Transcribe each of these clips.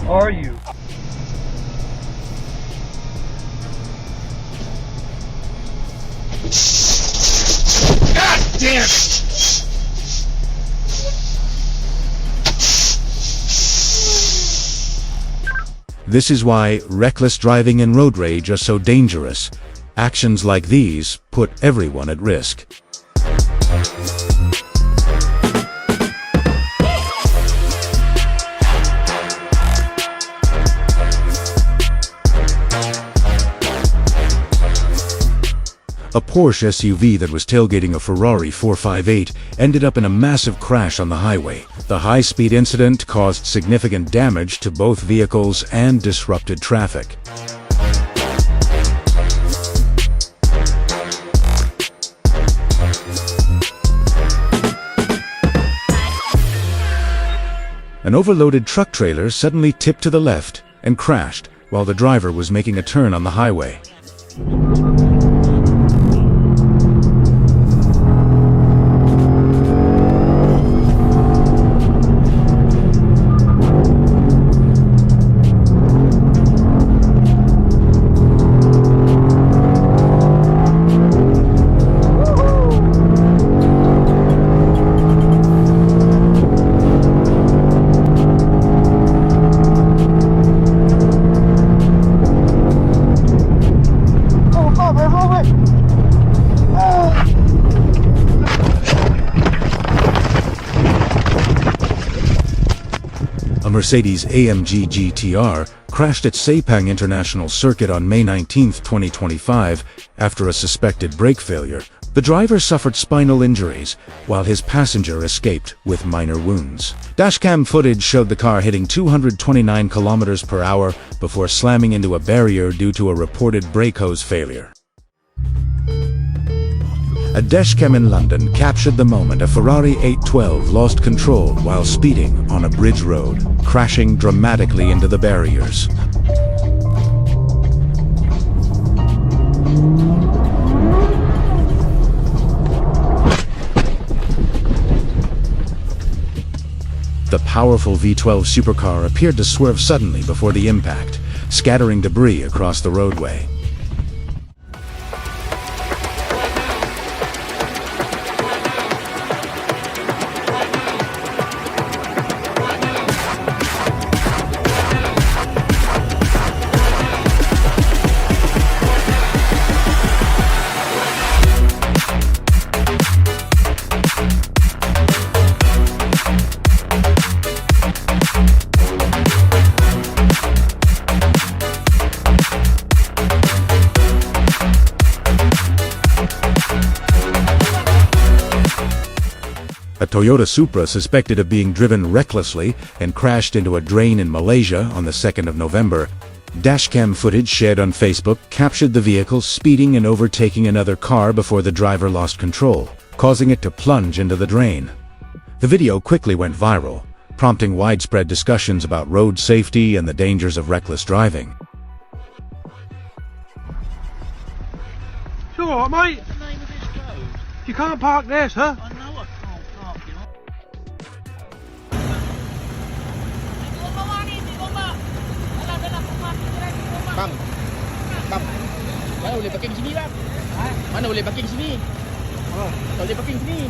are you? God damn it! This is why reckless driving and road rage are so dangerous. Actions like these put everyone at risk. A Porsche SUV that was tailgating a Ferrari 458 ended up in a massive crash on the highway. The high-speed incident caused significant damage to both vehicles and disrupted traffic. An overloaded truck trailer suddenly tipped to the left and crashed while the driver was making a turn on the highway. A Mercedes AMG GTR crashed at Sepang International Circuit on May 19, 2025, after a suspected brake failure. The driver suffered spinal injuries, while his passenger escaped with minor wounds. Dashcam footage showed the car hitting 229 kilometers per hour before slamming into a barrier due to a reported brake hose failure. A dashcam in London captured the moment a Ferrari 812 lost control while speeding on a bridge road, crashing dramatically into the barriers. The powerful V12 supercar appeared to swerve suddenly before the impact, scattering debris across the roadway. A Toyota Supra suspected of being driven recklessly and crashed into a drain in Malaysia on the 2nd of November. Dashcam footage shared on Facebook captured the vehicle speeding and overtaking another car before the driver lost control, causing it to plunge into the drain. The video quickly went viral, prompting widespread discussions about road safety and the dangers of reckless driving. You alright, mate? What's the name of this road? You can't park there, sir. I know I can't park, you know. Bang, bang. Mana boleh parking sini bang? Mana boleh parking sini? Tak boleh parking sini.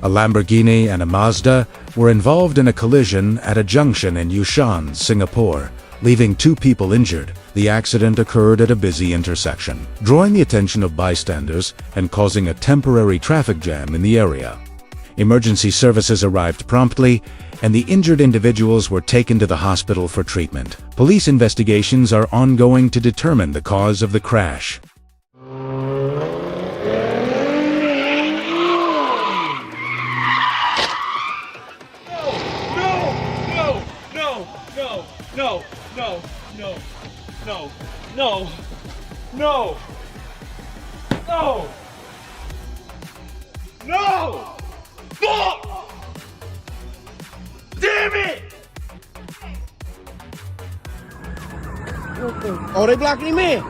A Lamborghini and a Mazda were involved in a collision at a junction in Yushan, Singapore, leaving 2 people injured. The accident occurred at a busy intersection, drawing the attention of bystanders and causing a temporary traffic jam in the area. Emergency services arrived promptly, and the injured individuals were taken to the hospital for treatment. Police investigations are ongoing to determine the cause of the crash. No! No! Fuck! Damn it! Oh, they blocking him in.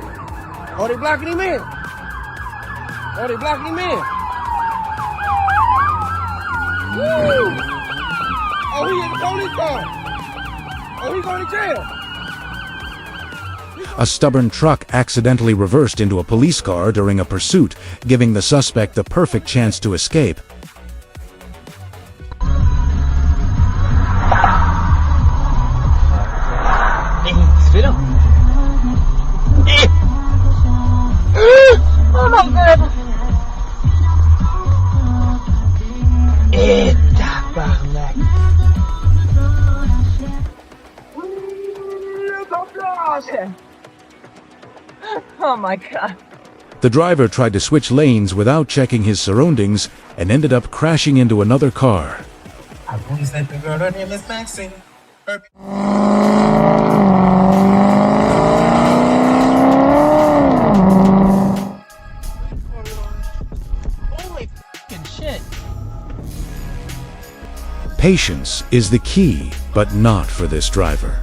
Oh, they blocking him in. Oh, they blocking him in. Woo! Oh, he in the police car. Oh, he going to jail. A stubborn truck accidentally reversed into a police car during a pursuit, giving the suspect the perfect chance to escape. Oh my god! Oh my god. The driver tried to switch lanes without checking his surroundings and ended up crashing into another car. Holy f***ing shit. Patience is the key, but not for this driver.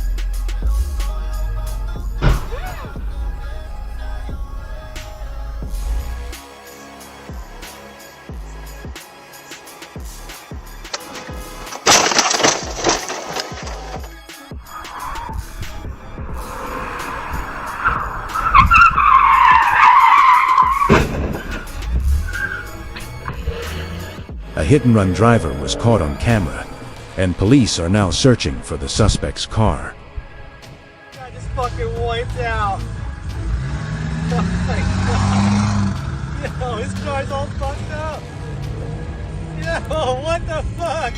A hit-and-run driver was caught on camera, and police are now searching for the suspect's car. I just fucking wiped out. Oh my god. Yo, his car's all fucked up. Yo, what the fuck?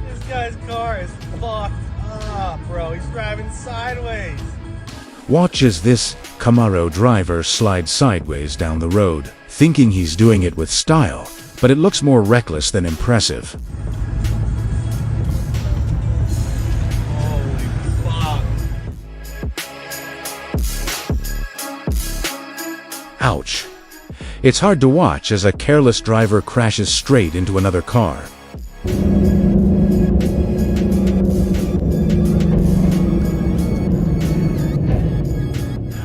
This guy's car is fucked up, bro. He's driving sideways. Watch as this Camaro driver slides sideways down the road, thinking he's doing it with style, but it looks more reckless than impressive. Holy fuck. Ouch. It's hard to watch as a careless driver crashes straight into another car.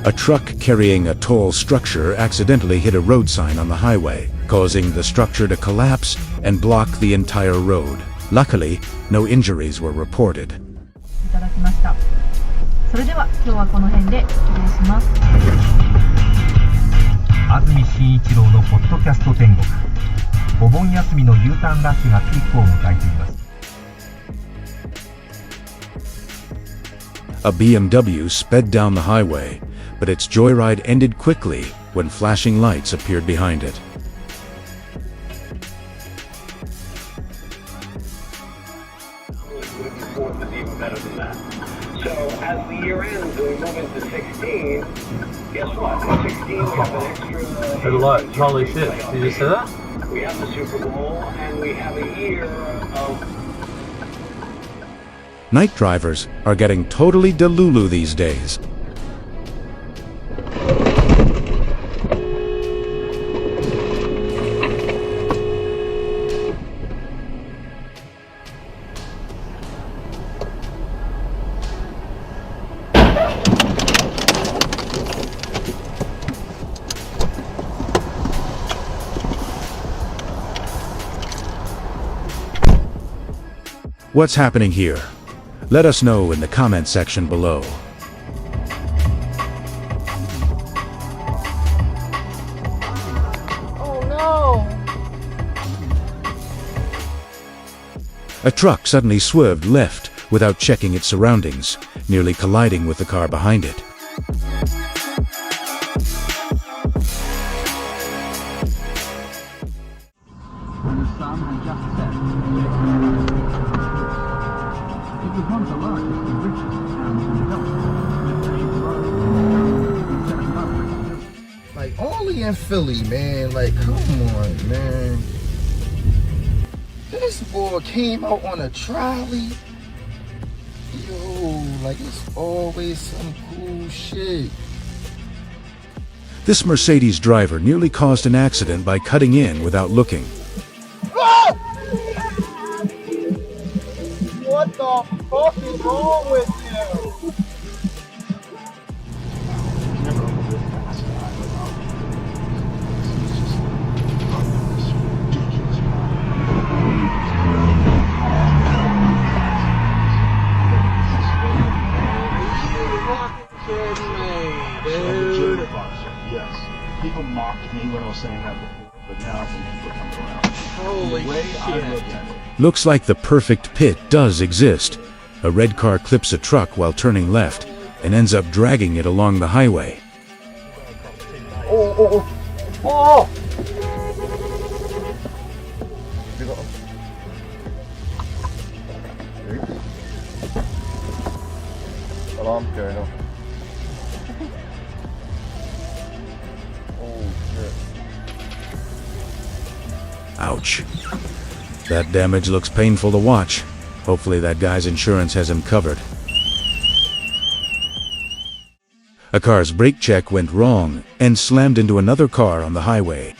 A truck carrying a tall structure accidentally hit a road sign on the highway, causing the structure to collapse and block the entire road. Luckily, no injuries were reported. いただきました。それでは今日はこの辺で失礼します。安住紳一郎のポッドキャスト天国。お盆休みの U ターンラッシュがピークを迎えています。A BMW sped down the highway, but its joyride ended quickly when flashing lights appeared behind it. So as the year ends and we move into 16, guess what? In 16 we have an extra... There's a lot. Holy shit. Did you just say that? We have the Super Bowl and we have a year of... Night drivers are getting totally delulu these days. What's happening here? Let us know in the comment section below. Oh no! A truck suddenly swerved left without checking its surroundings, nearly colliding with the car behind it. Like, only in Philly, man. Like, come on, man. This boy came out on a trolley. Yo, like, it's always some cool shit. This Mercedes driver nearly caused an accident by cutting in without looking. What the fuck is wrong with you? Yes. People mocked me when I was saying that before, but now people are coming around. Holy The way I shit. look at it, Looks like the perfect pit does exist. A red car clips a truck while turning left and ends up dragging it along the highway. Alarm's going off. Oh shit. Ouch. That damage looks painful to watch. Hopefully that guy's insurance has him covered. A car's brake check went wrong and slammed into another car on the highway.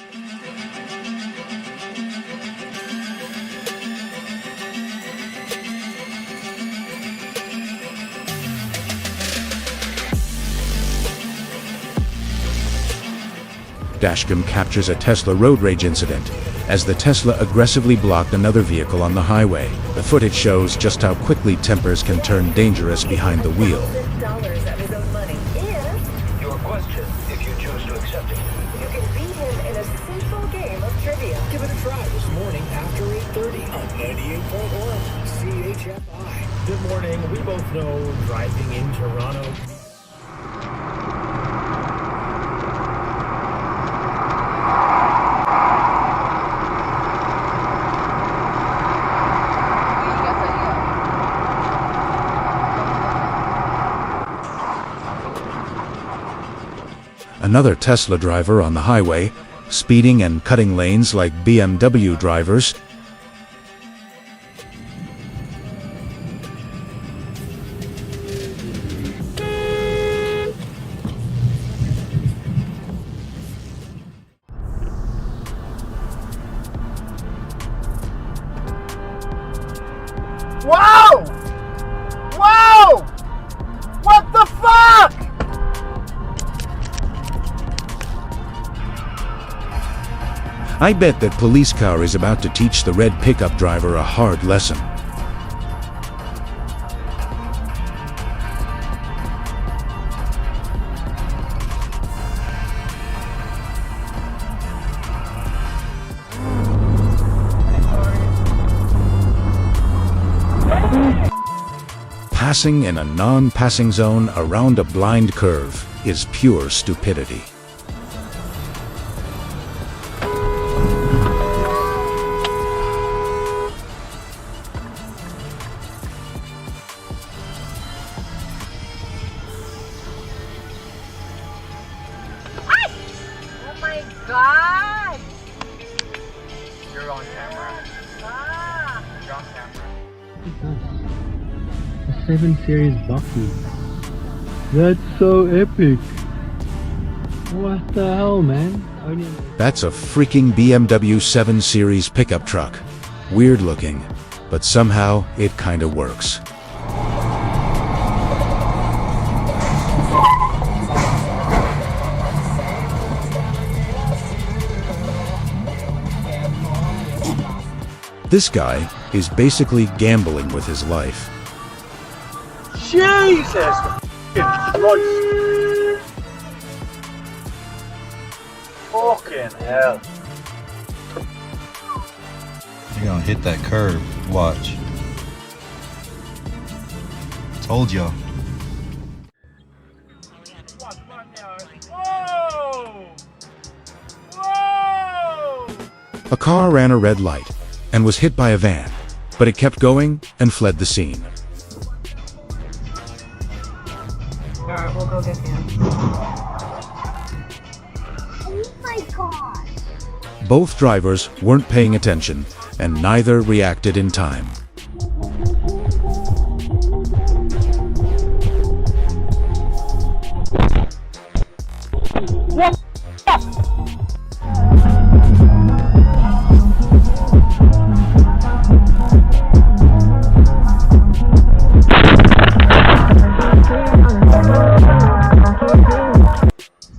Dashcam captures a Tesla road rage incident as the Tesla aggressively blocked another vehicle on the highway. The footage shows just how quickly tempers can turn dangerous behind the wheel. $6 of his own money if Your question, if you choose to accept it. you can beat him in a simple game of trivia. Give it a try this morning after 8:30 on 98.1 CHFI. Good morning. We both know driving in Toronto. Another Tesla driver on the highway, speeding and cutting lanes like BMW drivers. Whoa! Whoa! What the fuck? I bet that police car is about to teach the red pickup driver a hard lesson. Passing in a non-passing zone around a blind curve is pure stupidity. Oh my god! You're on camera. Ah. You're on camera. A 7 Series Bucky. That's so epic. What the hell, man? That's a freaking BMW 7 Series pickup truck. Weird looking, but somehow it kinda works. This guy is basically gambling with his life. Jesus Christ. Fucking hell. You're gonna hit that curb. Watch. Told y'all. Whoa! Whoa! A car ran a red light and was hit by a van, but it kept going and fled the scene. Alright, we'll go get him. Oh my god! Both drivers weren't paying attention, and neither reacted in time.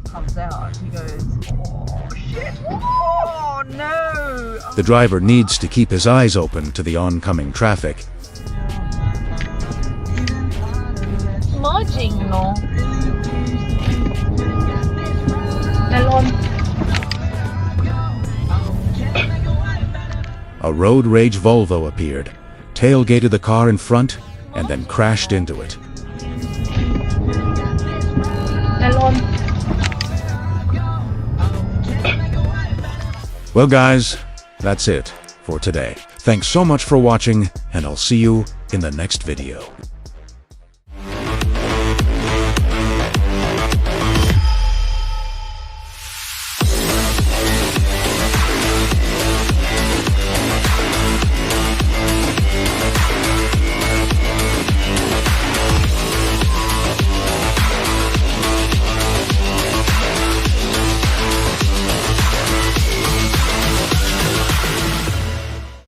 Comes out, he goes, oh shit, oh no. The driver needs to keep his eyes open to the oncoming traffic. Smudging, no. Melon. A road rage Volvo appeared, tailgated the car in front, and then crashed into it. Melon. Well guys, that's it for today. Thanks so much for watching, and I'll see you in the next video.